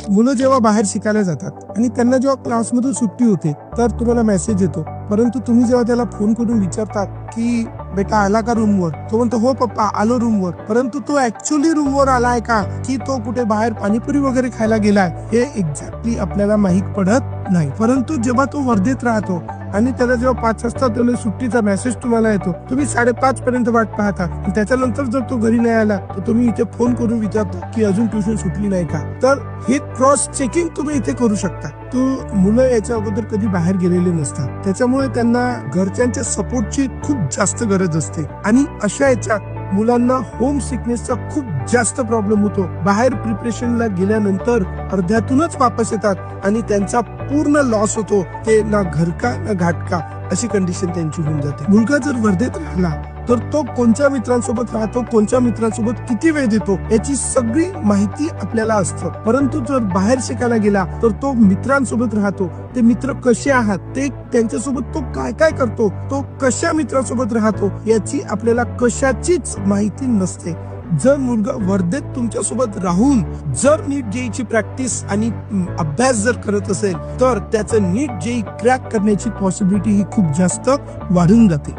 मुलं जेव्हा बाहेर शिकायला जातात आणि त्यांना जेव्हा क्लासमधून सुट्टी होते तर तुम्हाला मेसेज येतो, परंतु तुम्ही जेव्हा त्याला फोन करून विचारतात की बेटा आला का रूमवर, तो म्हणतो हो पप्पा आलो रूमवर, परंतु तो ऍक्च्युअली रूमवर आलाय का की तो कुठे बाहेर पाणीपुरी वगैरे खायला गेलाय हे एक्झॅक्टली आपल्याला माहित पडत नाही. परंतु जेव्हा तो वर्धेत राहतो आणि त्याला जेव्हा 5 वाजता त्याला सुट्टीचा मेसेज तुम्हाला येतो, तुम्ही 5:30 पर्यंत वाट पाहता आणि त्याच्यानंतर जर तो घरी नाही आला तर तुम्ही इथे फोन करून विचारता की अजून ट्युशन सुटली नाही का. तर हे क्रॉस चेकिंग तुम्ही इथे करू शकता. तो मुलं याच्या अगोदर कधी बाहेर गेलेले नसतात, त्याच्यामुळे त्यांना घरच्यांच्या सपोर्टची खूप जास्त गरज असते आणि अशा याच्यात मुलांना होम सिकनेसचा खूप जास्त प्रॉब्लेम होतो. बाहेर प्रिपरेशनला गेल्यानंतर अर्ध्यातूनच वापस येतात आणि त्यांचा पूर्ण लॉस होतो. ते ना घरका ना घाटका अशी कंडिशन त्यांची होऊन जाते. मुलगा जर वर्धेत राहिला तर तो कोणत्या मित्रांसोबत राहतो, कोणत्या मित्रांसोबत किती वेळ देतो याची सगळी माहिती आपल्याला असतं. परंतु जर बाहेर शिकायला गेला तर तो मित्रांसोबत राहतो, ते मित्र कसे आहात, ते त्यांच्यासोबत तो काय काय करतो, तो कशा मित्रांसोबत राहतो याची आपल्याला कशाचीच माहिती नसते. जर मुलगा वर्धेत तुमच्यासोबत राहून जर नीट जेईची प्रॅक्टिस आणि अभ्यास जर करत असेल तर त्याचं नीट जेई क्रॅक करण्याची पॉसिबिलिटी ही खूप जास्त वाढून जाते.